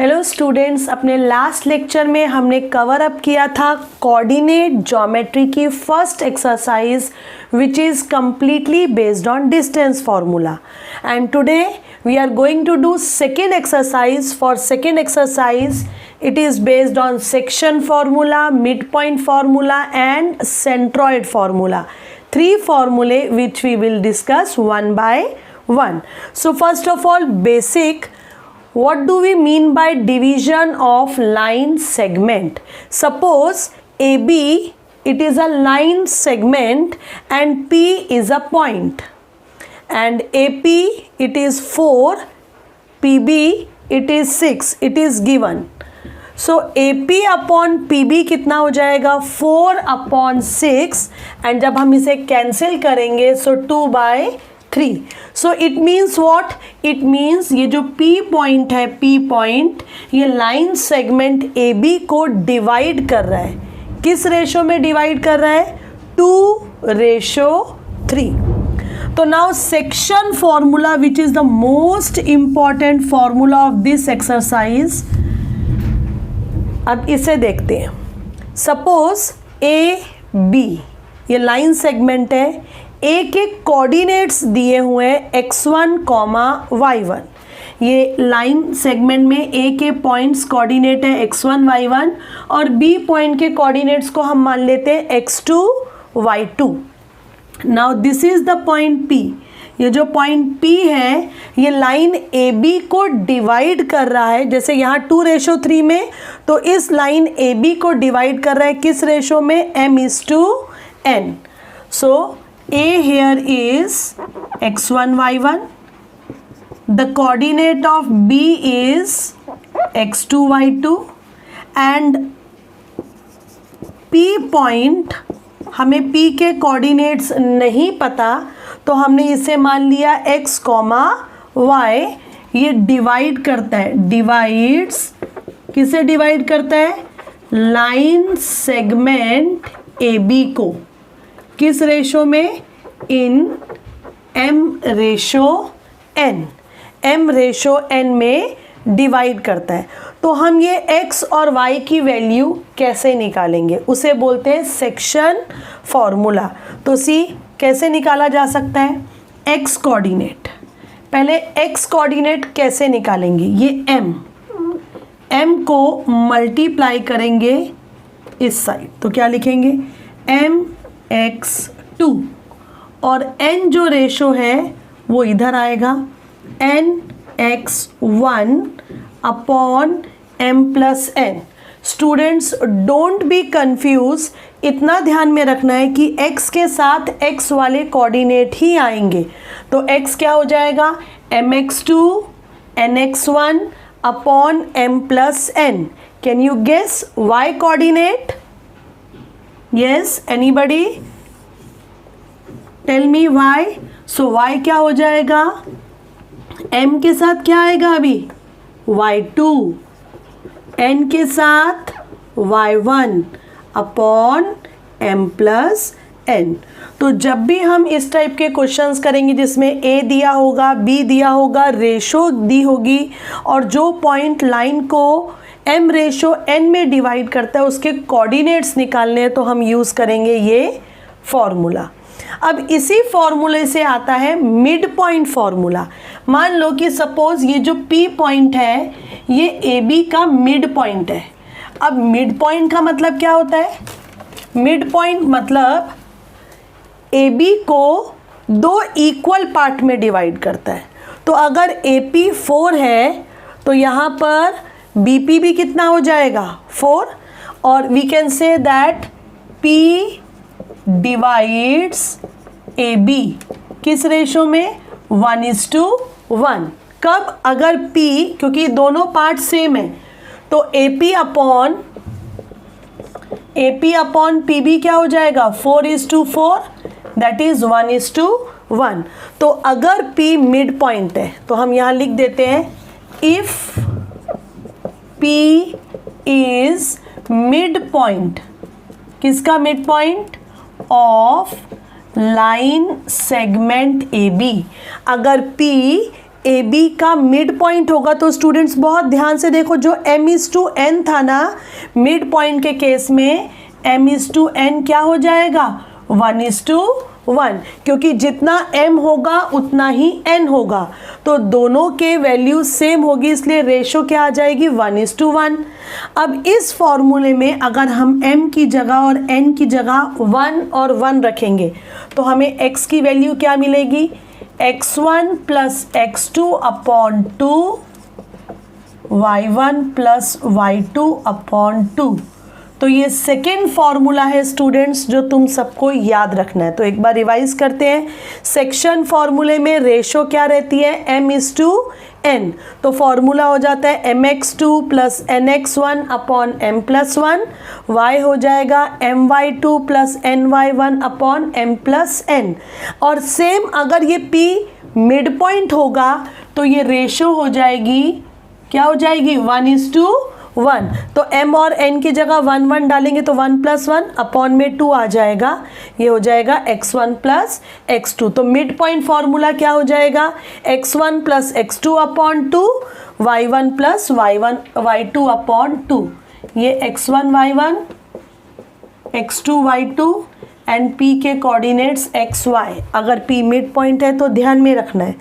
Hello students, अपने last lecture में हमने कवर अप किया था कोऑर्डिनेट ज्योमेट्री की first exercise which is completely based on distance formula, and today we are going to do second exercise. For second exercise it is based on section formula, midpoint formula and centroid formula. Three formulae which we will discuss one by one. So first of all, basic. What do we mean by division of line segment? Suppose AB, it is a line segment and P is a point, and AP it is 4, PB it is 6, it is given. So AP upon PB कितना हो जाएगा 4 upon 6, and जब हम इसे cancel करेंगे so 2/3. So it means what? It means ये जो P point है, P पॉइंट ये लाइन सेगमेंट AB को डिवाइड कर रहा है. किस रेशो में डिवाइड कर रहा है? 2:3. तो now section formula which is the most important formula of this exercise. अब इसे देखते हैं. सपोज AB ये लाइन सेगमेंट है. ए के कोऑर्डिनेट्स दिए हुए हैं x1, y1. ये लाइन सेगमेंट में ए के पॉइंट्स कोऑर्डिनेट है x1, y1 और बी पॉइंट के कोऑर्डिनेट्स को हम मान लेते हैं x2, y2. Now this is the point P. ये जो पॉइंट P है ये लाइन AB को डिवाइड कर रहा है. जैसे यहाँ 2:3 में, तो इस लाइन AB को डिवाइड कर रहा है किस रेशो में? m:n. So A here is x1, y1. The coordinate of B is x2, y2. And P point, हमें P के कोऑर्डिनेट्स नहीं पता तो हमने इसे मान लिया x, y. ये डिवाइड करता है, डिवाइड्स किसे डिवाइड करता है? लाइन सेगमेंट AB को. किस रेशो में? इन m:n. m:n में डिवाइड करता है. तो हम ये x और y की वैल्यू कैसे निकालेंगे? उसे बोलते हैं सेक्शन फॉर्मूला. तो सी कैसे निकाला जा सकता है? x coordinate. पहले x कोऑर्डिनेट कैसे निकालेंगे? ये m को मल्टीप्लाई करेंगे इस साइड. तो क्या लिखेंगे? mx2 और n जो रेशो है वो इधर आएगा nx1 upon m+n. Students don't be confuse. इतना ध्यान में रखना है कि x के साथ x वाले कोऑर्डिनेट ही आएंगे. तो x क्या हो जाएगा? mx2 nx1 upon m+n. Can you guess y coordinate? Yes, anybody tell me y. So y क्या हो जाएगा? m के साथ क्या आएगा अभी? y2. n के साथ y1 अपॉन m+n. तो जब भी हम इस टाइप के क्वेश्चंस करेंगे जिसमें a दिया होगा, b दिया होगा, रेशो दी होगी और जो पॉइंट लाइन को m:n में डिवाइड करता है उसके कोऑर्डिनेट्स निकालने हैं, तो हम यूज़ करेंगे ये फॉर्मूला. अब इसी फॉर्मूले से आता है मिड पॉइंट फॉर्मूला. मान लो कि सपोज ये जो P पॉइंट है ये AB का मिड पॉइंट है. अब मिड पॉइंट का मतलब क्या होता है? मिड पॉइंट मतलब AB को दो इक्वल पार्ट में डिवाइड करता है. तो अगर AP 4 है तो यहाँ पर BP भी कितना हो जाएगा? 4. और we can say that P divides AB किस रेशो में? 1:1. कब? अगर P, क्योंकि दोनों पार्ट सेम है, तो AP अपॉन PB क्या हो जाएगा? 4:4. That is 1:1. तो अगर P मिड पॉइंट है तो हम यहाँ लिख देते हैं if P is mid point. किसका mid point? Of line segment AB. अगर P ए बी का मिड पॉइंट होगा। तो स्टूडेंट्स बहुत ध्यान से देखो, जो m/n था ना मिड पॉइंट के केस में, m/n क्या हो जाएगा 1:1, क्योंकि जितना m होगा उतना ही n होगा, तो दोनों के वैल्यू सेम होगी, इसलिए रेशो क्या आ जाएगी 1:1। अब इस फॉर्मूले में अगर हम m की जगह और n की जगह 1 और 1 रखेंगे तो हमें x की वैल्यू क्या मिलेगी, x1 plus x2 upon 2, y1 plus y2 upon 2। तो ये सेकेंड फॉर्मूला है स्टूडेंट्स जो तुम सबको याद रखना है। तो एक बार रिवाइज करते हैं। सेक्शन फॉर्मूले में रेशो क्या रहती है, m/n। तो फॉर्मूला हो जाता है mx2 plus nx1 upon m+1, y हो जाएगा my2 plus ny1 upon m+n। और सेम अगर ये p मिड पॉइंट होगा तो ये रेशो हो जाएगी, क्या हो जाएगी 1:1। तो m और n की जगह 1 1 डालेंगे तो 1 + 1 अपॉन में 2 आ जाएगा, ये हो जाएगा x1 प्लस x2। तो मिड पॉइंट फॉर्मूला क्या हो जाएगा, x1 plus x2 upon 2, y1 plus y2 upon 2। ये x1 y1, x2 y2 and p के कोऑर्डिनेट्स x y। अगर p मिड पॉइंट है तो ध्यान में रखना है।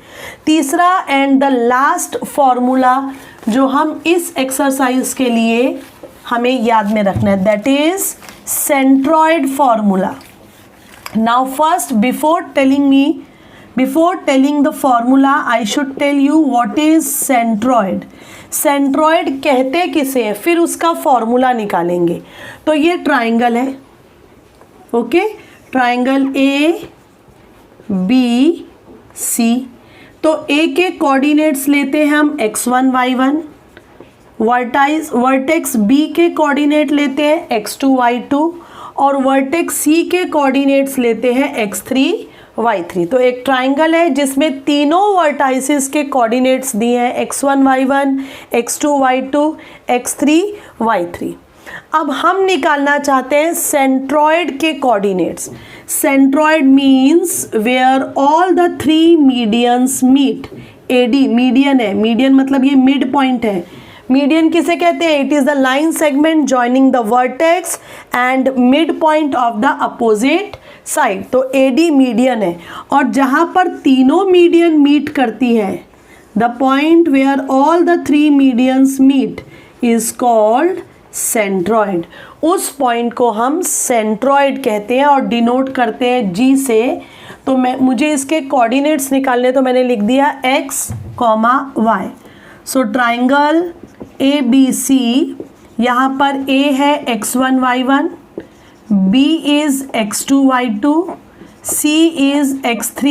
तीसरा एंड द लास्ट फॉर्मूला जो हम इस एक्सरसाइज के लिए हमें याद में रखना है, that is centroid formula. Now first before telling the formula I should tell you what is centroid. Centroid कहते किसे है, फिर उसका फॉर्मूला निकालेंगे। तो ये ट्राइंगल है, okay, triangle A B C. तो ए के कोऑर्डिनेट्स लेते हैं हम x1 y1, वर्टेक्स बी के कोऑर्डिनेट लेते हैं x2 y2 और वर्टेक्स सी के कोऑर्डिनेट्स लेते हैं x3 y3। तो एक ट्राइंगल है जिसमें तीनों वर्टाइसिस के कोऑर्डिनेट्स दिए हैं x1 y1, x2 y2, x3 y3। अब हम निकालना चाहते हैं सेंट्रॉइड के coordinates. Centroid means where all the 3 medians meet. AD median है, मीडियन मतलब ये मिड पॉइंट है। मीडियन किसे कहते हैं, it is the line segment joining the vertex and mid point of the opposite side. तो एडी मीडियन है, और जहां पर तीनों मीडियन मीट करती है, the point where all the 3 medians meet is called centroid. उस पॉइंट को हम सेंट्रॉइड कहते हैं और डिनोट करते हैं जी से। तो मुझे इसके कोऑर्डिनेट्स निकालने, तो मैंने लिख दिया x, y। So triangle A B C, यहाँ पर a है x1 y1, b is x2 y2, c is x3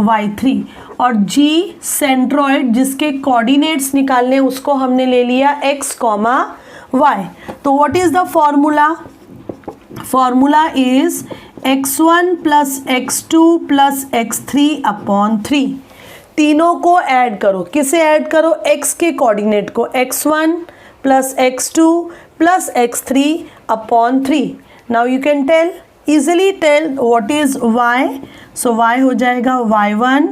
y3 और g सेंट्रॉइड जिसके कोऑर्डिनेट्स निकालने उसको हमने ले लिया x, y। तो what is the formula, formula is x1 plus x2 plus x3 upon 3। तीनों को ऐड करो, किसे ऐड करो, x के कोऑर्डिनेट को, x1 plus x2 plus x3 upon 3। Now you can tell, easily tell what is y। So y हो जाएगा y1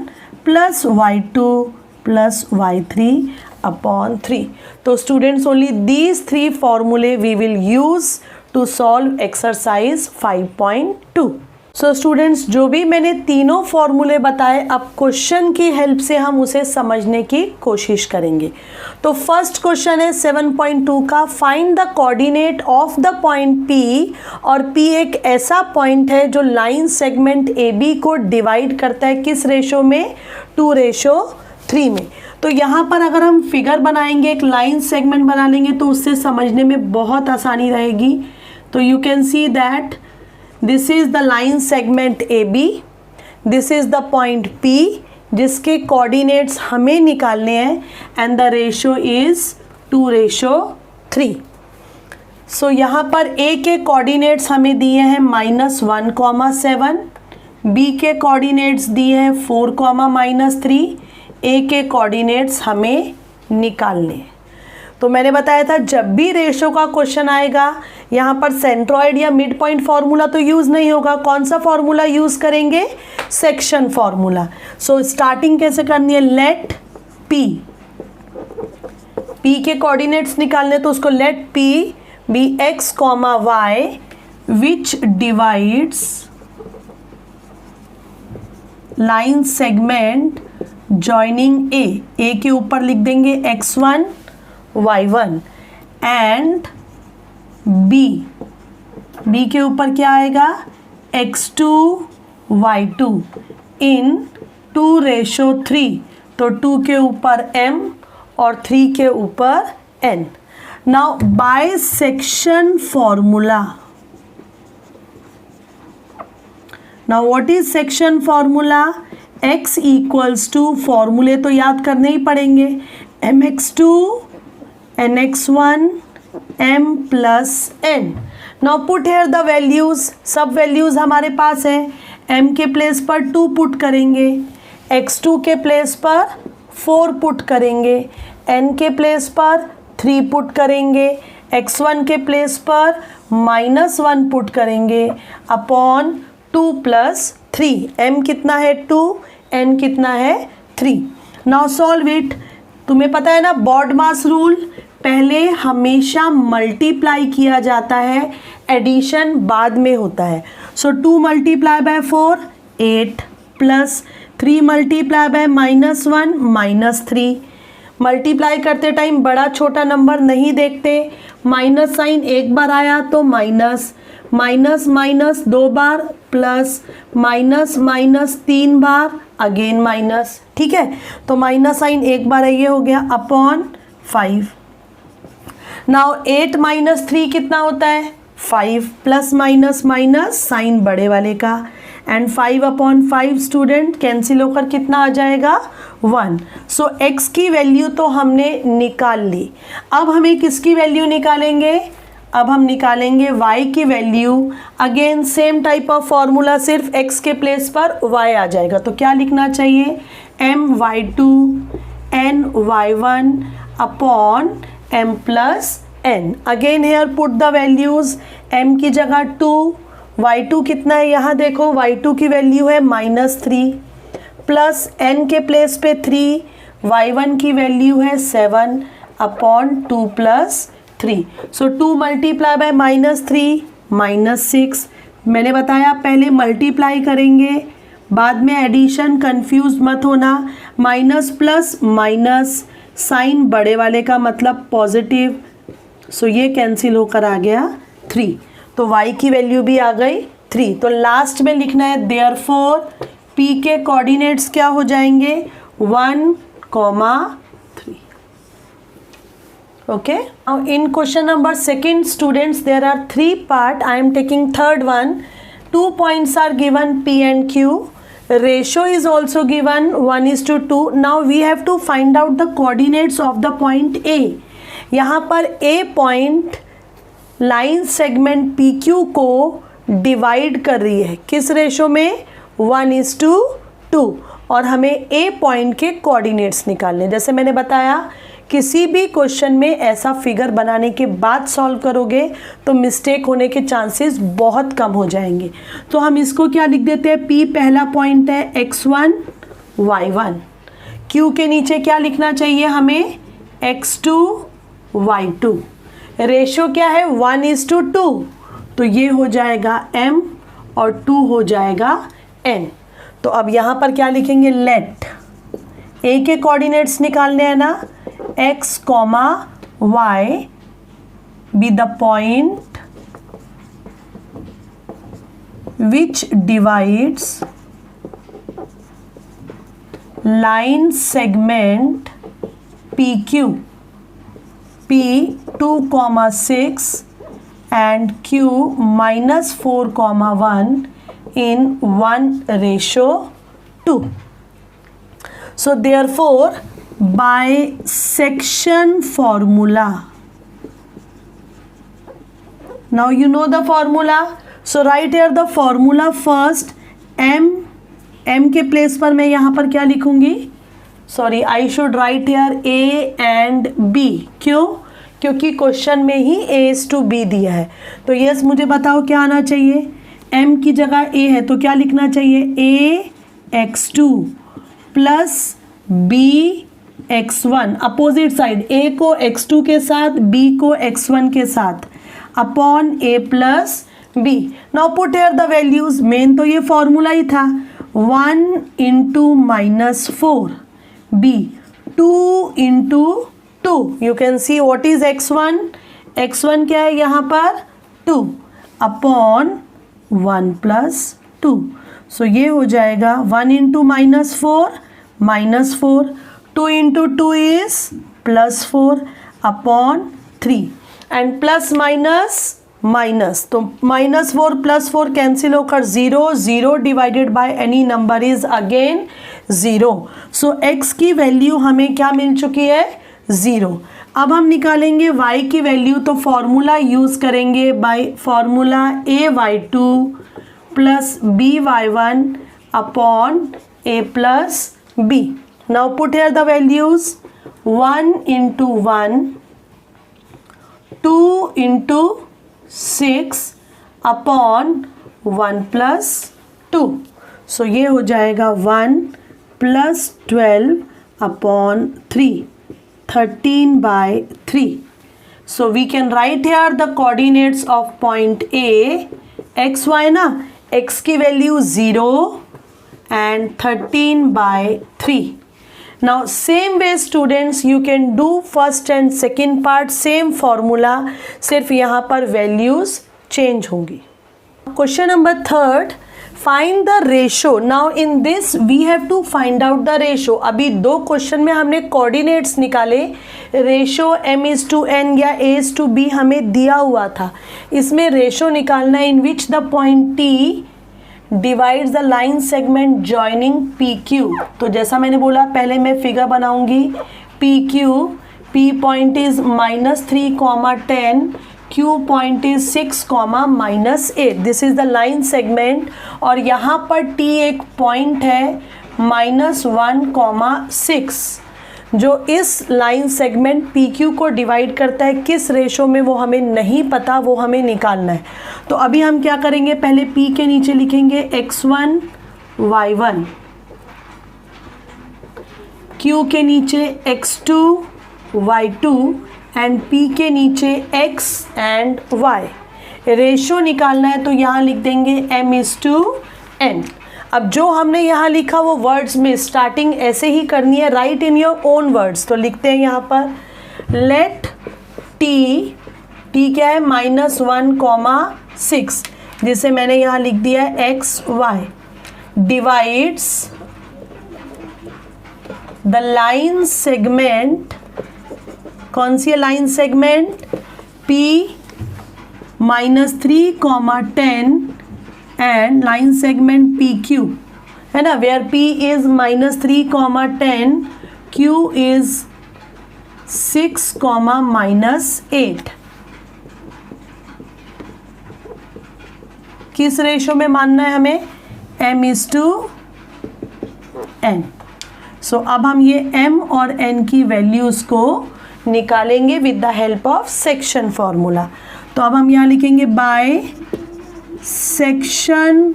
plus y2 plus y3 upon 3। तो स्टूडेंट्स ओनली दीज 3 फॉर्मूले we will use to solve exercise 5.2। So students जो भी मैंने तीनों फॉर्मूले बताए, अब क्वेश्चन की हेल्प से हम उसे समझने की कोशिश करेंगे। तो फर्स्ट क्वेश्चन है 7.2 का, find the coordinate of the point P। और P एक ऐसा पॉइंट है जो लाइन सेगमेंट AB को डिवाइड करता है, किस रेशो में, 2:3 में। तो यहाँ पर अगर हम फिगर बनाएंगे, एक लाइन सेगमेंट बना लेंगे तो उससे समझने में बहुत आसानी रहेगी। तो you can see that this is the line segment AB, this is the point P जिसके कोऑर्डिनेट्स हमें निकालने हैं एंड द रेशो इज 2:3। सो यहाँ पर A के कोऑर्डिनेट्स हमें दिए हैं -1, 7, B के कोऑर्डिनेट्स दिए हैं 4, -3, A के कोऑर्डिनेट्स हमें निकालने हैं। तो मैंने बताया था जब भी रेशो का क्वेश्चन आएगा यहाँ पर सेंट्रॉइड या मिड पॉइंट फार्मूला तो यूज़ नहीं होगा। कौन सा फार्मूला यूज़ करेंगे, सेक्शन फार्मूला। सो स्टार्टिंग कैसे करनी है, लेट P के कोऑर्डिनेट्स निकालने, तो उसको let P be x, y which divides line segment joining A के ऊपर लिख देंगे x1 y1 एंड B के ऊपर क्या आएगा x2 y2 इन 2:3, तो 2 के ऊपर m और 3 के ऊपर n. Now bisection formula. Now what is section formula? x equals to, फॉर्मूले तो याद करने ही पड़ेंगे, mx2 nx1 m plus n. Now put here the values, सब वैल्यूज हमारे पास है. m के प्लेस पर 2 पुट करेंगे, x2 के प्लेस पर 4 पुट करेंगे, n के प्लेस पर 3 पुट करेंगे, x1 के प्लेस पर -1 पुट करेंगे अपॉन 2 + 3. m कितना है 2, n कितना है 3. Now solve it. तुम्हें पता है ना बॉड मास रूल, पहले हमेशा मल्टीप्लाई किया जाता है, एडिशन बाद में होता है. सो 2 × 4 8 प्लस 3 × -1 -3. मल्टीप्लाई करते टाइम बड़ा छोटा नंबर नहीं देखते, माइनस साइन एक बार आया तो माइनस, माइनस माइनस 2 बार, प्लस माइनस माइनस 3 बार, अगेन माइनस. ठीक है, तो माइनस साइन एक बार है, ये हो गया अपॉन 5. नाउ 8 - 3 कितना होता है 5, प्लस माइनस माइनस साइन बड़े वाले का, एंड 5/5 स्टूडेंट कैंसिल होकर कितना आ जाएगा 1. सो x की वैल्यू तो हमने निकाल ली. अब हमें किसकी वैल्यू निकालेंगे? अब हम निकालेंगे y की value. Again same type of formula, सिर्फ x के प्लेस पर y आ जाएगा. तो क्या लिखना चाहिए my2 ny1 upon m plus n. Again here put the values, m की जगह 2, y2 कितना है यहाँ देखो, y2 की वैल्यू है -3, प्लस n के प्लेस पे 3, y1 की वैल्यू है 7 अपॉन 2 + 3. सो 2 × -3 -6. मैंने बताया पहले मल्टीप्लाई करेंगे, बाद में एडिशन, कंफ्यूज मत होना. माइनस प्लस माइनस, साइन बड़े वाले का मतलब पॉजिटिव, सो ये कैंसिल होकर आ गया 3. तो y की वैल्यू भी आ गई 3. तो लास्ट में लिखना है देयरफॉर p के कोऑर्डिनेट्स क्या हो जाएंगे 1, 3. Okay, now in question number 2 students, there are 3 part. I am taking third one. 2 points are given p and q. Ratio is also given 1:2. Now we have to find out the coordinates of the point A. यहाँ पर A point line segment PQ को divide कर रही है, किस ratio में 1:2. और हमें A पॉइंट के कोऑर्डिनेट्स निकालने. जैसे मैंने बताया किसी भी क्वेश्चन में ऐसा फिगर बनाने के बाद सॉल्व करोगे तो मिस्टेक होने के चांसेस बहुत कम हो जाएंगे. तो हम इसको क्या लिख देते हैं, P पहला पॉइंट है x1 y1, Q के नीचे क्या लिखना चाहिए हमें x2 y2. रेशो क्या है 1:2, तो ये हो जाएगा m और 2 हो जाएगा n. तो अब यहाँ पर क्या लिखेंगे, लेट A के कोऑर्डिनेट्स निकालने हैं ना, x, y be the point which divides line segment PQ, P 2,6 and Q -4,1 in 1:2. So therefore bisection formula. Now you know the formula. So write here the formula first. m के place पर मैं यहाँ पर क्या लिखूंगी, sorry I should write here A and B. क्यों? क्योंकि question में ही A:B दिया है. तो यस मुझे बताओ क्या आना चाहिए, m की जगह A है तो क्या लिखना चाहिए A x2 plus B x1 opposite side, a को x2 के साथ, b को x1 के साथ, upon a plus b. Now put here the values. Main तो ये फॉर्मूला ही था, 1 into minus 4 b, 2 into 2. You can see what is x1. x1 क्या है यहाँ पर 2 अपॉन 1 प्लस 2. सो ये हो जाएगा 1 into minus 4 minus 4, 2 into 2 is plus 4 upon 3 and plus minus minus, तो माइनस 4 प्लस 4 कैंसिल होकर 0, 0 divided by any number is again 0. So x की वैल्यू हमें क्या मिल चुकी है 0. अब हम निकालेंगे y की वैल्यू, तो फॉर्मूला यूज करेंगे by formula a/2 plus b/1 upon a plus b. Now put here the values. 1 into 1, 2 into 6 upon 1 plus 2. सो ये हो जाएगा 1 plus 12 upon 3, 13/3. So we can write here the coordinates of point A. x y ना, x की value 0 and 13/3. Now same way students you can do first and second part, same formula, सिर्फ यहाँ पर values change होंगी. Question number 3, find the ratio. Now in this we have to find out the ratio. अभी दो question में हमने coordinates निकाले, ratio m/n या a/b हमें दिया हुआ था. इसमें रेशो निकालना है in which the point T divides the line segment joining PQ. तो जैसा मैंने बोला पहले मैं फिगर बनाऊंगी. PQ, P point is -3, 10, Q point is 6, -8. This is the line segment. और यहाँ पर T एक पॉइंट है -1, 6, जो इस लाइन सेगमेंट PQ को डिवाइड करता है. किस रेशो में वो हमें नहीं पता, वो हमें निकालना है. तो अभी हम क्या करेंगे, पहले P के नीचे लिखेंगे x1 y1, Q के नीचे x2 y2 एंड P के नीचे x एंड y. रेशो निकालना है तो यहाँ लिख देंगे m/n. अब जो हमने यहाँ लिखा वो वर्ड्स में स्टार्टिंग ऐसे ही करनी है, right in your own words. तो लिखते हैं यहाँ पर लेट t क्या है -1, 6, जिसे मैंने यहाँ लिख दिया है x y, divides the line segment. कौन सी है line segment, P -3, 10 and line segment PQ है ना, where P is -3, 10, Q is 6, -8. किस रेशो में मानना है हमें, m/n. सो अब हम ये m और n की वैल्यूज को निकालेंगे with the help of section formula. तो अब हम यहाँ लिखेंगे बाय सेक्शन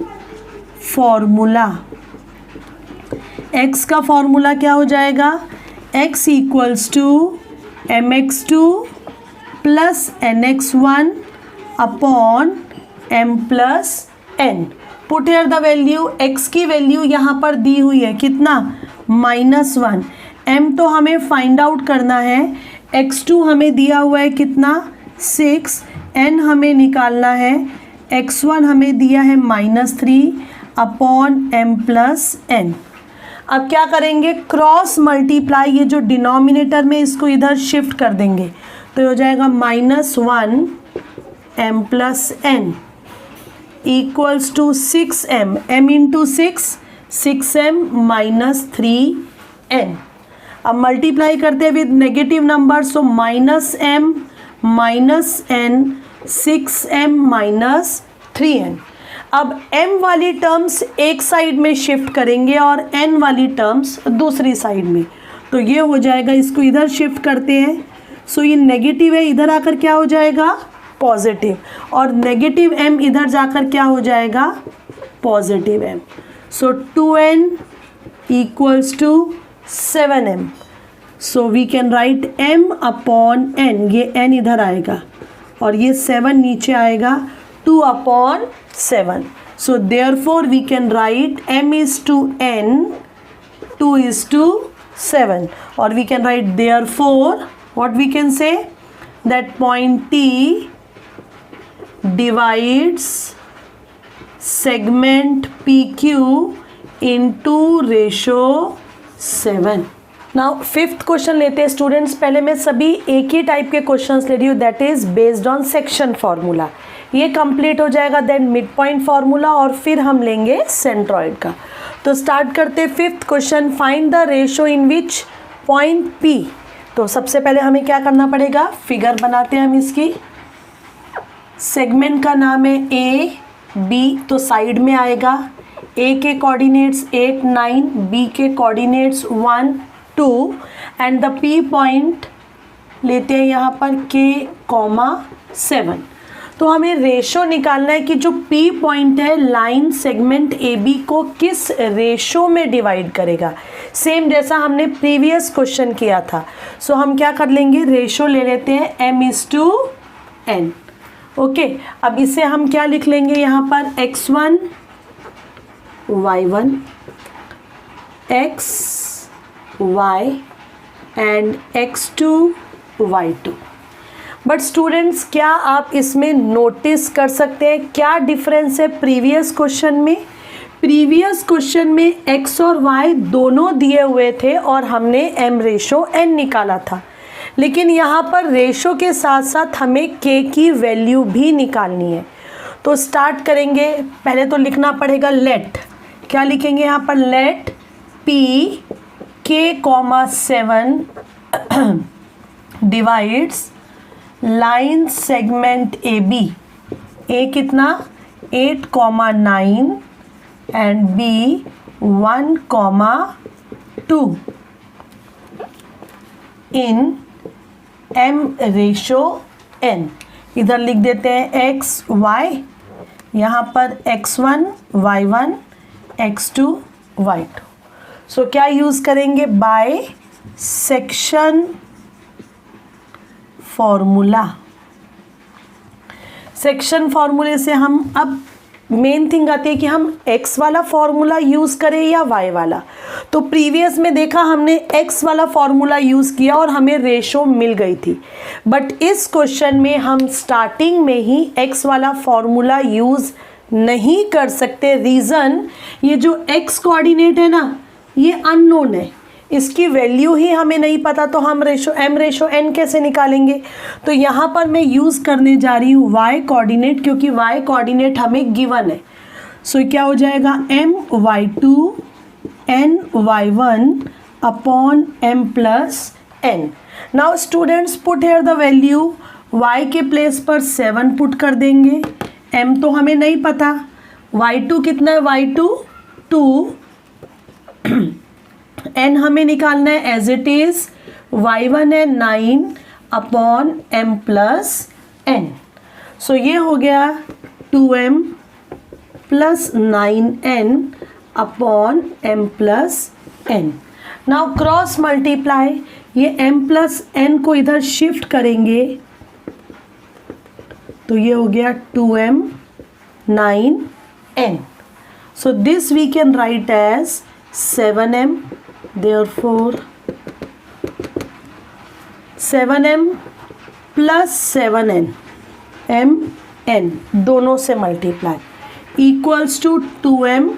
फॉर्मूला. x का फॉर्मूला क्या हो जाएगा, x = mx2 plus nx1 upon m plus n. Put here the value. x की वैल्यू यहाँ पर दी हुई है कितना, -1. m तो हमें फाइंड आउट करना है. x2 हमें दिया हुआ है कितना 6, n हमें निकालना है. x1 हमें दिया है -3 अपॉन m प्लस n. अब क्या करेंगे, क्रॉस मल्टीप्लाई, ये जो डिनोमिनेटर में इसको इधर शिफ्ट कर देंगे. तो हो जाएगा -1 m plus n equals to 6m, m into 6, 6m -3n. अब मल्टीप्लाई करते हैं with negative number, so -m -n 6m -3n. अब m वाली टर्म्स एक साइड में शिफ्ट करेंगे और n वाली टर्म्स दूसरी साइड में. तो ये हो जाएगा, इसको इधर शिफ्ट करते हैं. सो ये नेगेटिव है, इधर आकर क्या हो जाएगा पॉजिटिव, और नेगेटिव m इधर जाकर क्या हो जाएगा positive m. So 2n equals to 7m. So we can write m upon n, ये n इधर आएगा और ये 7 नीचे आएगा, 2 upon 7. So therefore we can write m is to n, 2 is to 7, और we can write therefore what we can say, that point T divides segment PQ into ratio 7. Now fifth question लेते हैं students. पहले मैं सभी एक ही type के questions ले रही हूँ, that is based on section formula. ये कंप्लीट हो जाएगा, देन मिड पॉइंट फार्मूला, और फिर हम लेंगे सेंट्रॉइड का. तो स्टार्ट करते fifth question. Find the ratio in which point P. तो सबसे पहले हमें क्या करना पड़ेगा, फिगर बनाते हैं हम इसकी. सेगमेंट का नाम है A B, तो साइड में आएगा. A के कोऑर्डिनेट्स 8 9, B के coordinates 1 2, and the P point लेते हैं यहाँ पर K, 7. तो हमें रेशो निकालना है कि जो P पॉइंट है लाइन सेगमेंट AB को किस रेशो में डिवाइड करेगा, सेम जैसा हमने प्रीवियस क्वेश्चन किया था. सो हम क्या कर लेंगे, रेशो ले लेते हैं m/n. ओके, अब इसे हम क्या लिख लेंगे यहाँ पर, x1 y1 x y and x2 y2. But students, क्या आप इसमें नोटिस कर सकते हैं क्या डिफरेंस है प्रीवियस क्वेश्चन में. प्रीवियस क्वेश्चन में x और y दोनों दिए हुए थे और हमने m/n निकाला था, लेकिन यहाँ पर रेशो के साथ साथ हमें k की वैल्यू भी निकालनी है. तो स्टार्ट करेंगे, पहले तो लिखना पड़ेगा लेट. क्या लिखेंगे यहाँ पर, let p k, 7 divides line segment AB. A कितना, 8, 9 एंड B 1, 2 इन m/n. इधर लिख देते हैं x y, यहाँ पर x1 y1 x2 y2. सो क्या यूज़ करेंगे, बाय सेक्शन फॉर्मूला. सेक्शन फार्मूले से हम, अब मेन थिंग आती है कि हम x वाला फार्मूला यूज़ करें या y वाला. तो प्रीवियस में देखा हमने x वाला फार्मूला यूज़ किया और हमें रेशो मिल गई थी, बट इस क्वेश्चन में हम स्टार्टिंग में ही x वाला फार्मूला यूज़ नहीं कर सकते. रीज़न, ये जो x कोऑर्डिनेट है ना, ये अननोन है, इसकी वैल्यू ही हमें नहीं पता, तो हम m/n कैसे निकालेंगे. तो यहाँ पर मैं यूज़ करने जा रही हूँ y कोऑर्डिनेट, क्योंकि y कोऑर्डिनेट हमें गिवन है. सो क्या हो जाएगा, m/2 n y1 upon m/n. Now students, put here the value. y के प्लेस पर 7 पुट कर देंगे, m तो हमें नहीं पता, y2 कितना है, y2 2, n हमें निकालना है एज इट इज, y1 है 9 अपॉन m/n. सो ये हो गया 2m plus 9n upon m/n. Now cross multiply, ये m/n को इधर शिफ्ट करेंगे तो ये हो गया 2m 9n. So this we can write as 7m. Therefore 7m plus 7n mn दोनों से multiply equals to 2m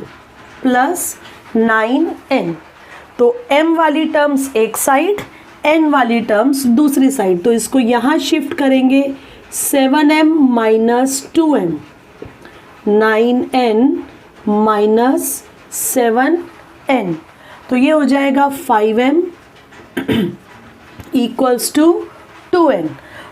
plus 9n. तो m वाली टर्म्स एक साइड, n वाली टर्म्स दूसरी साइड, तो इसको यहाँ शिफ्ट करेंगे. 7m minus 2m, 9n minus 7n, तो ये हो जाएगा 5m इक्वल्स टू 2n.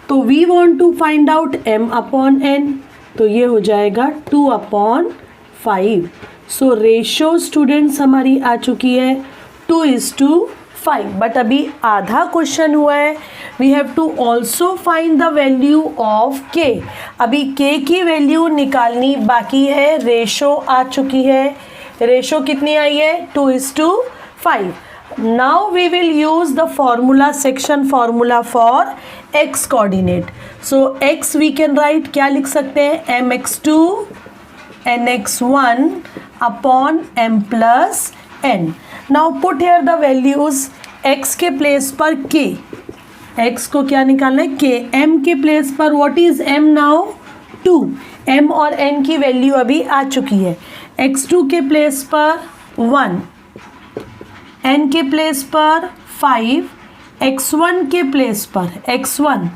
तो we want to find out m upon n, तो ये हो जाएगा 2/5. सो रेशो स्टूडेंट्स हमारी आ चुकी है 2:5. बट अभी आधा क्वेश्चन हुआ है. We have to also find the value of k. अभी k की वैल्यू निकालनी बाकी है. रेशो आ चुकी है, रेशो कितनी आई है, 2:5. Now we will use the formula, section formula for x coordinate. So x we can write, क्या लिख सकते हैं, mx2 nx1 upon m plus n. Now put here the values. x के प्लेस पर k, x को क्या निकालना है, k. m के प्लेस पर what is m now, 2. m और n की वैल्यू अभी आ चुकी है. x2 के प्लेस पर 1, n के प्लेस पर 5, x1 के प्लेस पर x1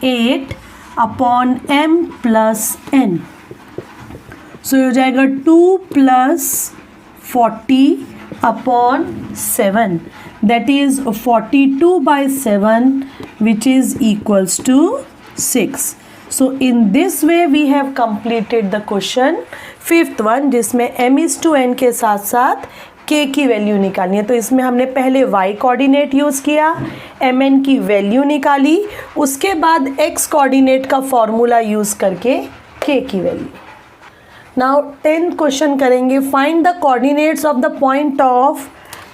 8 upon m plus n. So हो जाएगा 2 plus 40 upon 7, that is 42 by 7 which is equals to 6. So in this way we have completed the question, fifth one, जिसमें m is to n के साथ साथ k की value निकालनी है. तो इसमें हमने पहले y कोऑर्डिनेट यूज़ किया, mn की वैल्यू निकाली, उसके बाद x कोऑर्डिनेट का फॉर्मूला यूज़ करके k की वैल्यू. नाउ 10th क्वेश्चन करेंगे. Find the coordinates of the point of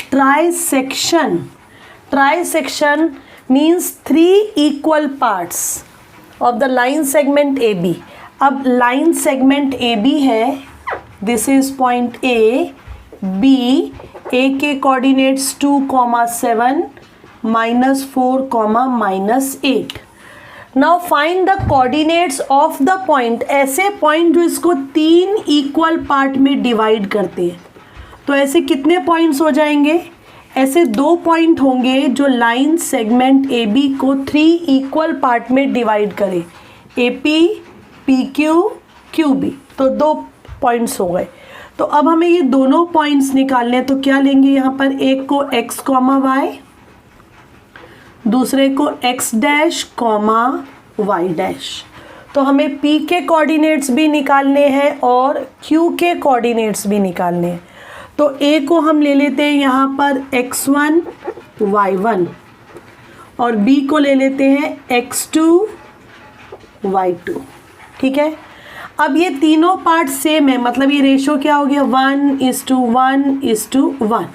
trisection. Trisection means 3 equal parts of the line segment AB. अब लाइन सेगमेंट AB है, this is point A, B, A के coordinates 2, 7, -4, -8. Now find the coordinates of the point. ऐसे point जो इसको 3 equal part में divide करते हैं. तो ऐसे कितने पॉइंट्स हो जाएंगे, ऐसे 2 पॉइंट होंगे जो लाइन सेगमेंट AB को 3 इक्वल पार्ट में डिवाइड करें, AP, PQ, QB. तो 2 पॉइंट्स हो गए. तो अब हमें ये दोनों पॉइंट्स निकालने हैं. तो क्या लेंगे यहाँ पर, एक को x, y, दूसरे को x डैश, y डैश. तो हमें P के कोऑर्डिनेट्स भी निकालने हैं और Q के कोऑर्डिनेट्स भी निकालने हैं. तो A को हम ले लेते हैं यहाँ पर x1, y1 और B को ले लेते हैं x2, y2. ठीक है. अब ये तीनों पार्ट सेम है, मतलब ये रेशो क्या हो गया, 1:1:1.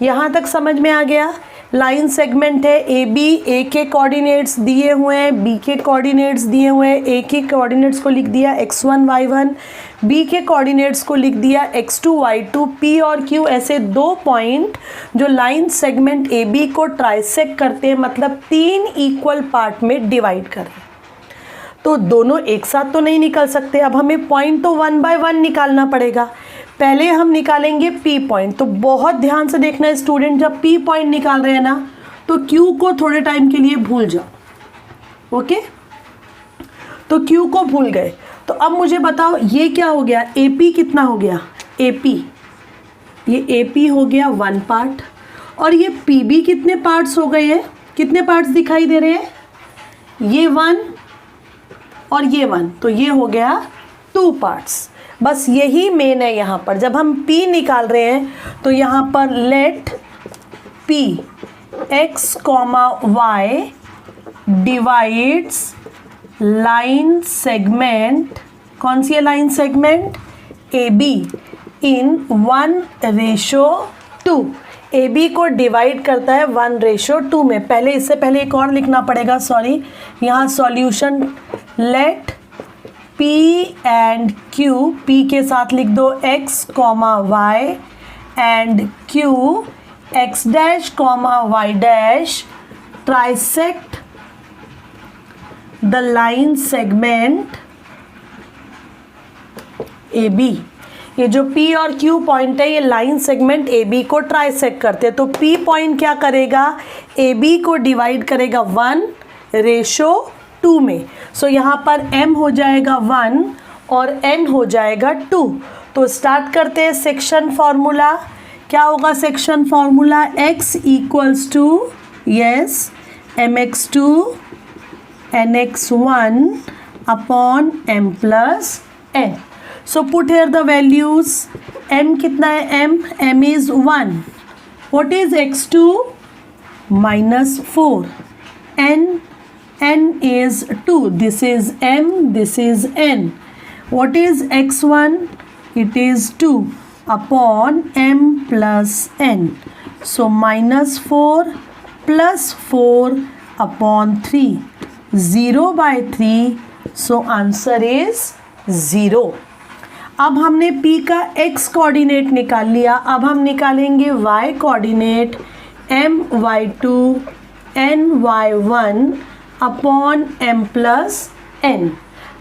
यहाँ तक समझ में आ गया. लाइन सेगमेंट है AB, A के कोऑर्डिनेट्स दिए हुए हैं, B के कोऑर्डिनेट्स दिए हुए हैं. A के कोऑर्डिनेट्स को लिख दिया x1, y1, B के कोऑर्डिनेट्स को लिख दिया x2, y2. P और Q ऐसे 2 पॉइंट जो लाइन सेगमेंट AB को ट्राइसेक्ट करते हैं, मतलब 3 इक्वल पार्ट में डिवाइड करें. तो दोनों एक साथ तो नहीं निकल सकते. अब हमें पॉइंट तो 1 बाय 1 निकालना पड़ेगा. पहले हम निकालेंगे P पॉइंट. तो बहुत ध्यान से देखना है स्टूडेंट, जब P पॉइंट निकाल रहे हैं ना, तो Q को थोड़े टाइम के लिए भूल जाओ. ओके, तो Q को भूल गए. तो अब मुझे बताओ ये क्या हो गया, AP कितना हो गया, AP, ये AP हो गया 1 पार्ट, और ये PB कितने पार्ट्स हो गए हैं, कितने पार्ट्स दिखाई दे रहे हैं, ये 1 और ये 1, तो ये हो गया 2 पार्ट्स. बस यही मेन है यहाँ पर. जब हम P निकाल रहे हैं तो यहाँ पर let P x, y divides line segment, कौन सी है line segment, AB in 1:2. AB को डिवाइड करता है 1:2 में. पहले इससे पहले एक और लिखना पड़ेगा, सॉरी, यहाँ solution let P and Q, P के साथ लिख दो x, y and Q x dash, y dash trisect the line segment AB. ये जो P और Q पॉइंट है, ये लाइन सेगमेंट AB को ट्राइसेक्ट करते हैं. तो P पॉइंट क्या करेगा, AB को डिवाइड करेगा 1:2 में. सो यहाँ पर M हो जाएगा 1 और N हो जाएगा 2. तो स्टार्ट करते हैं सेक्शन फॉर्मूला. क्या होगा section formula, x equals to, yes, mx2 nx1 upon m plus n. So put here the values. m कितना है, m is 1. What is x2, -4. n is 2. This is m, this is n. What is x1? It is 2 upon m plus n. So -4 + 4/3, 0/3, so answer is 0। अब हमने P का x coordinate निकाल लिया, अब हम निकालेंगे y coordinate, my2 ny1 upon m plus n।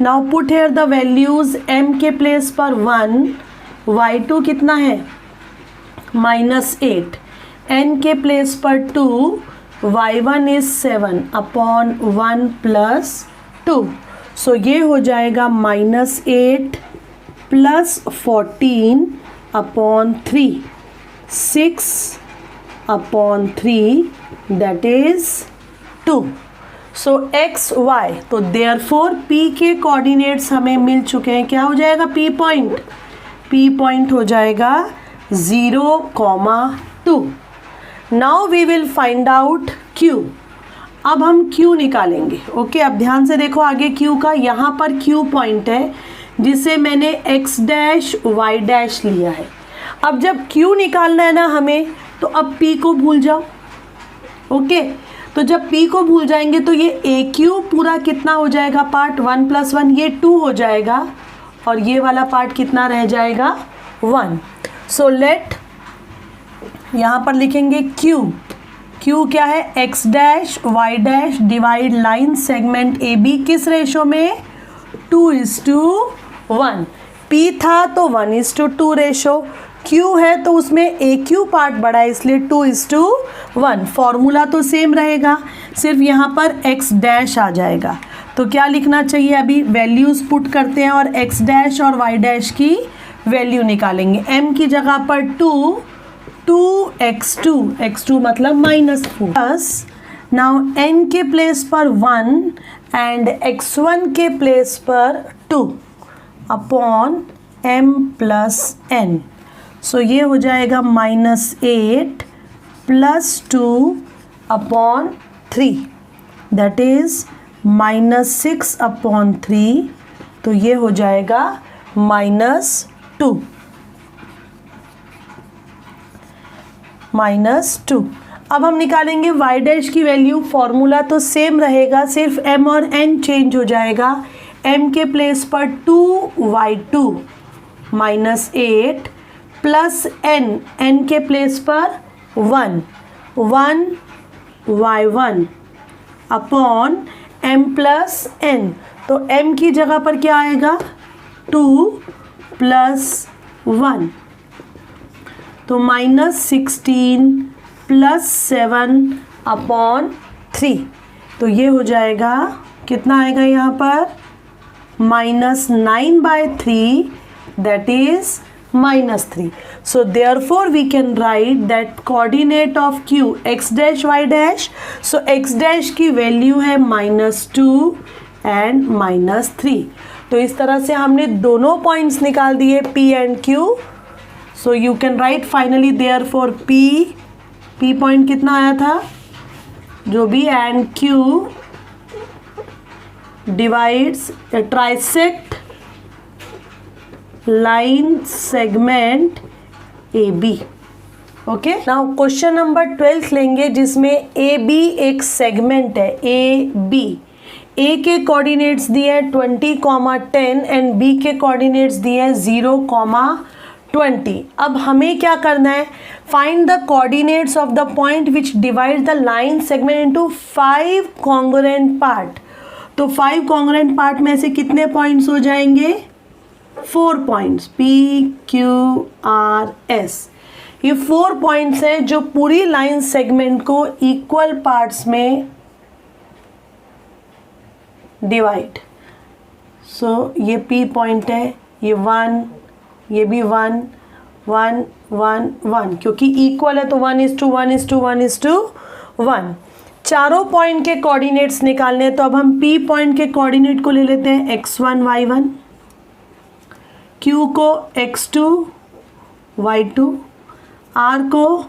Now put here the values, m के place पर 1, y2 कितना है -8, n के प्लेस पर 2, y1 इज 7 अपॉन 1 प्लस 2, सो ये हो जाएगा -8 plus 14/3, 6/3, that is 2। So x y, तो देयरफॉर P के कोऑर्डिनेट्स हमें मिल चुके हैं। क्या हो जाएगा P पॉइंट हो जाएगा 0,2। Now we will find out Q। अब हम Q निकालेंगे। ओके, अब ध्यान से देखो आगे Q का, यहाँ पर Q पॉइंट है जिसे मैंने x डैश y डैश लिया है। अब जब Q निकालना है ना हमें, तो अब P को भूल जाओ। ओके, तो जब P को भूल जाएंगे तो ये AQ पूरा कितना हो जाएगा पार्ट, 1 + 1, ये 2 हो जाएगा, और ये वाला पार्ट कितना रह जाएगा 1। सो लेट, यहाँ पर लिखेंगे Q क्या है, x dash y dash divide line segment AB किस रेशो में, 2:1। P था तो 1:2 रेशो, Q है तो उसमें AQ पार्ट बड़ा है इसलिए 2:1। फॉर्मूला तो सेम रहेगा, सिर्फ यहाँ पर x डैश आ जाएगा। तो क्या लिखना चाहिए, अभी वैल्यूज़ पुट करते हैं और x डैश और y डैश की वैल्यू निकालेंगे। m की जगह पर 2x2 मतलब -4, प्लस नाउ n के प्लेस पर 1 एंड x1 के प्लेस पर 2 अपॉन m प्लस n। सो ये हो जाएगा -8 + 2/3, दैट इज -6/3, तो ये हो जाएगा -2। अब हम निकालेंगे y डैश की वैल्यू। फॉर्मूला तो सेम रहेगा, सिर्फ m और n चेंज हो जाएगा। m के प्लेस पर 2y2 -8 प्लस n के प्लेस पर 1 y1 upon m plus n। तो m की जगह पर क्या आएगा 2 + 1, तो -16 + 7/3, तो ये हो जाएगा, कितना आएगा यहाँ पर -9/3, that is -3। So therefore we can write that coordinate of Q x dash y dash, so x dash की वैल्यू है -2 एंड -3। तो इस तरह से हमने दोनों पॉइंट्स निकाल दिए P and Q। So you can write finally therefore P point कितना आया था, जो भी, and Q divides trisect line segment AB। Okay, now question number 12 लेंगे, जिसमें AB एक सेगमेंट है AB। A के कोऑर्डिनेट्स दिए हैं 20,10 एंड B के कोऑर्डिनेट्स दिए हैं 0,20। अब हमें क्या करना है, find the coordinates of the point which divide the line segment into 5 congruent part. तो 5 कॉन्ग्रुएंट पार्ट में से कितने पॉइंट्स हो जाएंगे, 4 points, P Q R S। ये 4 पॉइंट्स हैं जो पूरी लाइन सेगमेंट को इक्वल पार्ट्स में डिवाइड। सो ये P पॉइंट है, ये 1, ये भी 1 1 1 1, क्योंकि इक्वल है तो 1:1:1:1। चारों पॉइंट के कोऑर्डिनेट्स निकालने हैं, तो अब हम P पॉइंट के कोऑर्डिनेट को ले लेते हैं x1 y1, Q को x2 y2, R को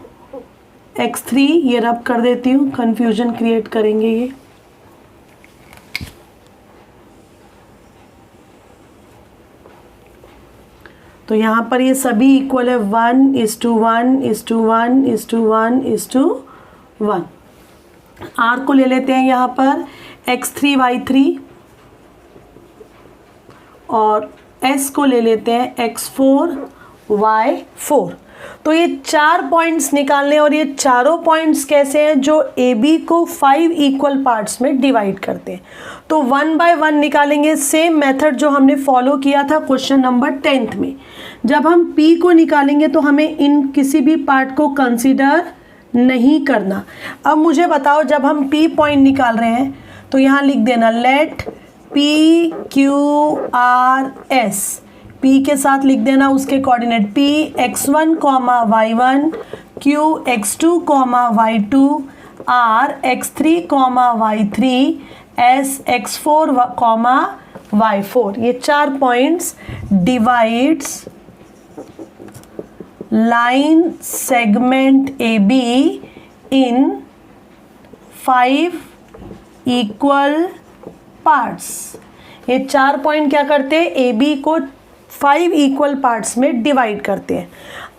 x3, ये रब कर देती हूँ, कन्फ्यूजन क्रिएट करेंगे ये। तो यहाँ पर ये सभी इक्वल है 1:1:1:1:1:1। R को ले लेते हैं यहाँ पर x3y3 और S को ले लेते हैं x4y4। तो ये 4 पॉइंट्स निकालने, और ये चारों पॉइंट्स कैसे हैं, जो AB को 5 इक्वल पार्ट्स में डिवाइड करते हैं। तो 1 बाय 1 निकालेंगे, सेम मेथड जो हमने फॉलो किया था क्वेश्चन नंबर 10th में। जब हम P को निकालेंगे तो हमें इन किसी भी पार्ट को कंसीडर नहीं करना। अब मुझे बताओ, जब हम P पॉइंट निकाल रहे हैं तो यहाँ लिख देना लेट PQRS, P के साथ लिख देना उसके coordinate P x1, y1, Q x2, y2, R x3, y3, S x4, y4। ये 4 points divides line segment AB इन 5 इक्वल पार्ट्स। ये 4 पॉइंट क्या करते हैं, AB को 5 इक्वल पार्ट्स में डिवाइड करते हैं।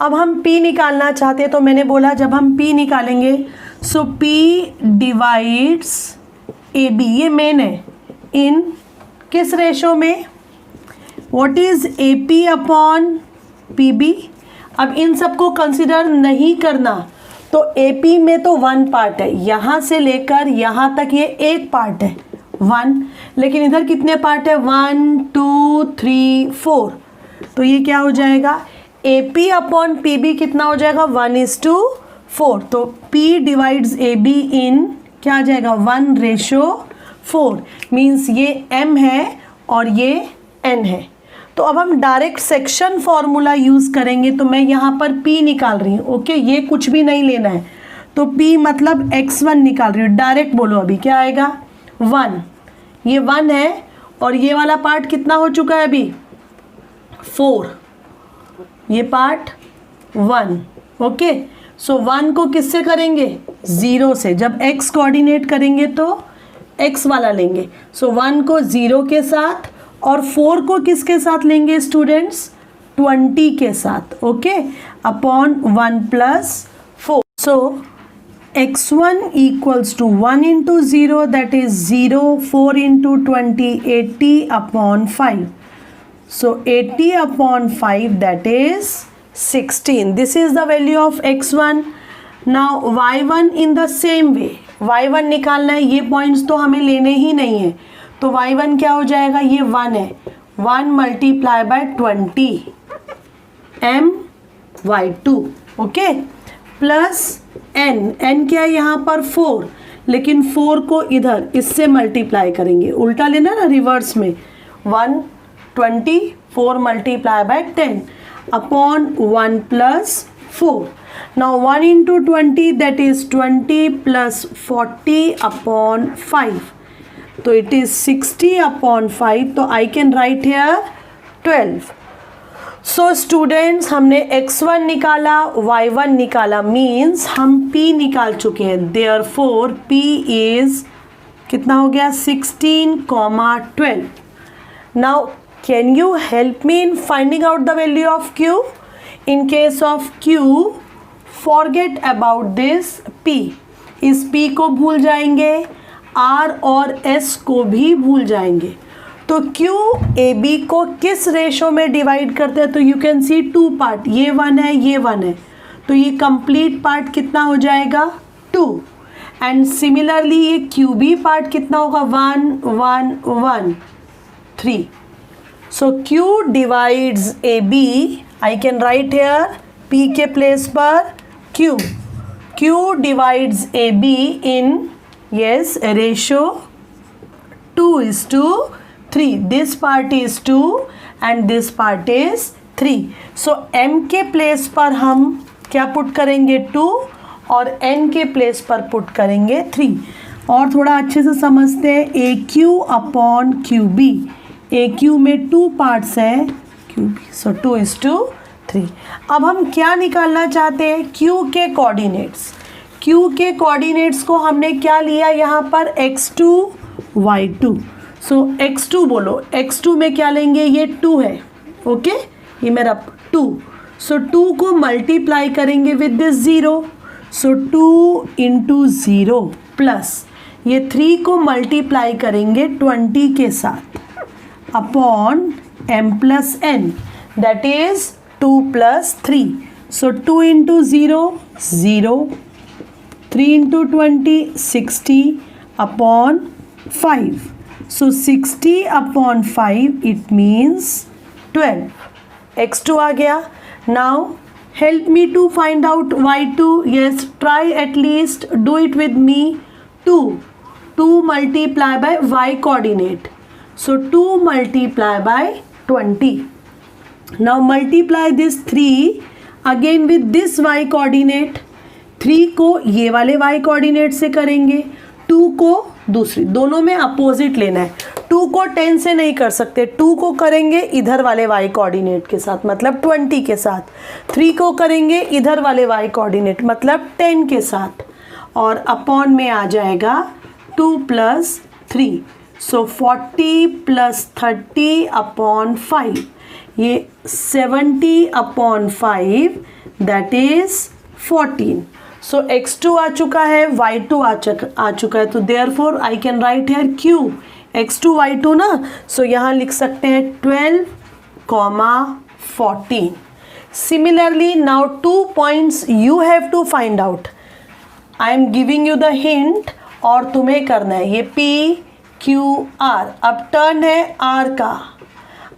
अब हम P निकालना चाहते हैं, तो मैंने बोला जब हम P निकालेंगे सो P डिवाइड्स AB, ये मेन है, इन किस रेशो में, what is AP upon PB। अब इन सबको कंसिडर नहीं करना, तो AP में तो 1 पार्ट है, यहाँ से लेकर यहाँ तक ये एक पार्ट है 1, लेकिन इधर कितने पार्ट है 1 2 3 4। तो ये क्या हो जाएगा, AP अपॉन PB कितना हो जाएगा 1:4। तो P डिवाइड्स AB इन क्या आ जाएगा 1:4, मीन्स ये M है और ये N है। तो अब हम डायरेक्ट सेक्शन फॉर्मूला यूज़ करेंगे, तो मैं यहाँ पर P निकाल रही हूँ, ओके, ये कुछ भी नहीं लेना है। तो P मतलब x1 निकाल रही हूँ, डायरेक्ट बोलो अभी क्या आएगा 1, ये 1 है, और ये वाला पार्ट कितना हो चुका है अभी 4, ये पार्ट 1, ओके। सो 1 को किससे करेंगे 0 से, जब x कोऑर्डिनेट करेंगे तो x वाला लेंगे। सो 1 को 0 के साथ, और 4 को किसके साथ लेंगे स्टूडेंट्स 20 के साथ, okay, upon 1 + 4। So x1 equals to 1 into 0, that is 0, 4 into 20, 80 upon 5. So 80 upon 5, that is 16. This is the value of x1. Now y1 in the same way, y1 निकालना है, ये पॉइंट्स तो हमें लेने ही नहीं है, तो y1 क्या हो जाएगा, ये 1 है, 1 multiplied by 20 my2, okay, plus n क्या है यहाँ पर 4, लेकिन 4 को इधर इससे मल्टीप्लाई करेंगे, उल्टा लेना ना रिवर्स में, 124 multiplied by 10 upon 1 + 4। Now 1 into 20, that is 20 plus 40 upon 5. So it is 60 upon 5. So I can write here 12. So students, हमने x1 निकाला, y1 निकाला, means हम p निकाल चुके हैं. Therefore p is कितना हो गया 16, 12. Now can you help me in finding out the value of q? In case of q, forget about this p. इस p को भूल जाएंगे, r और s को भी भूल जाएंगे. तो q ए बी को किस रेशो में डिवाइड करते हैं? तो यू कैन सी 2 पार्ट, ये 1 है, ये 1 है, तो ये कंप्लीट पार्ट कितना हो जाएगा 2. एंड सिमिलरली ये क्यू बी पार्ट कितना होगा 1 1 1 3. So q divides A B, I can write here p के प्लेस पर q divides A B in yes ratio 2:3. This part is 2 and this part is 3. So m के place पर हम क्या put करेंगे 2 और n के प्लेस पर पुट करेंगे 3. और थोड़ा अच्छे से समझते हैं, ए क्यू अपॉन क्यू बी. ए क्यू में 2 पार्ट्स हैं, क्यू बी, सो 2:3. अब हम क्या निकालना चाहते हैं, q के कोऑर्डिनेट्स. q के कोऑर्डिनेट्स को हमने क्या लिया यहाँ पर x2 y2. सो x2 बोलो, x2 में क्या लेंगे, ये 2 है, ओके, ये मेरा 2, सो 2 को मल्टीप्लाई करेंगे with this 0, so 2 into 0 plus ये 3 को मल्टीप्लाई करेंगे 20 के साथ upon m plus n, that is 2 plus 3, so 2 into 0 0, 3 into 20 60 upon 5, so 60 upon 5 it means 12, x2 आ गया. Now help me to find out y2. Yes, try at least, do it with me. 2 multiply by y coordinate, so 2 multiply by 20. Now multiply this 3 again with this y coordinate. 3 को ये वाले y coordinate से करेंगे, 2 को दूसरी, दोनों में opposite लेना है. 2 को 10 से नहीं कर सकते, 2 को करेंगे इधर वाले y कोऑर्डिनेट के साथ मतलब 20 के साथ, 3 को करेंगे इधर वाले y कोऑर्डिनेट मतलब 10 के साथ, और अपॉन में आ जाएगा 2 प्लस 3, सो 40 प्लस 30 अपॉन 5, ये 70 upon 5 that is 14. So x2 आ चुका है, y2 आ चुका है, तो therefore I can right here q x2 y2 ना, सो यहाँ लिख सकते हैं 12, 14. Similarly now 2 points you have to find out. I am giving you the hint और तुम्हें करना है. ये P Q R, अब टर्न है R का,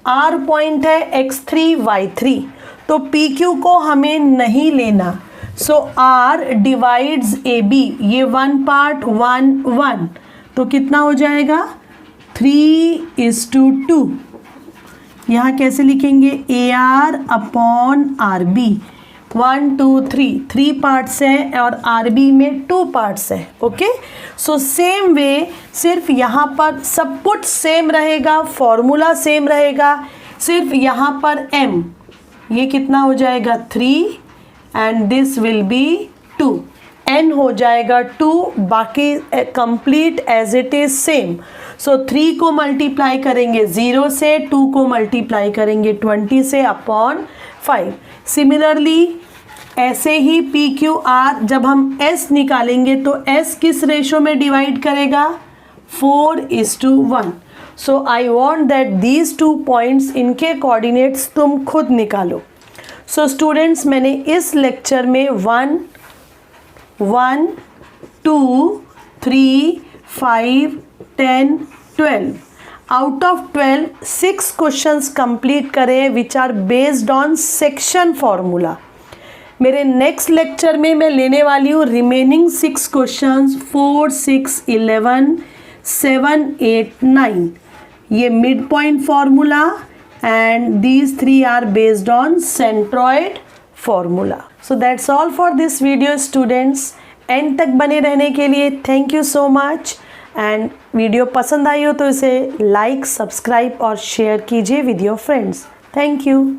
R पॉइंट है x3 y3, तो PQ को हमें नहीं लेना, सो R डिवाइड्स AB, ये 1 पार्ट 1 1, तो कितना हो जाएगा 3:2. यहाँ कैसे लिखेंगे AR अपॉन RB, 1 2 3, 3 पार्ट्स हैं और RB में 2 पार्ट्स हैं. ओके, सो सेम वे, सिर्फ यहाँ पर सब कुछ सेम रहेगा, फॉर्मूला सेम रहेगा, सिर्फ यहाँ पर m, ये कितना हो जाएगा 3 and this will be 2, n हो जाएगा 2, बाकी complete as it is same. So 3 को मल्टीप्लाई करेंगे 0 से, 2 को मल्टीप्लाई करेंगे 20 से अपॉन 5. सिमिलरली ऐसे ही पी क्यू आर जब हम s निकालेंगे तो s किस रेशो में डिवाइड करेगा 4:1. So I want that these 2 points, इनके कोऑर्डिनेट्स तुम खुद निकालो. सो स्टूडेंट्स, मैंने इस लेक्चर में 1 1 2 3 5 10 12 आउट ऑफ 12 6 क्वेश्चंस कंप्लीट करें which are based on section formula. मेरे नेक्स्ट लेक्चर में मैं लेने वाली हूँ रिमेनिंग 6 क्वेश्चंस 4 6 11 7 8 9. ये mid point formula and these 3 are based on centroid formula. So that's all for this video students. End तक बने रहने के लिए thank you so much. End video पसंद आई हो तो इसे लाइक, सब्सक्राइब और शेयर कीजिए with your friends. Thank you.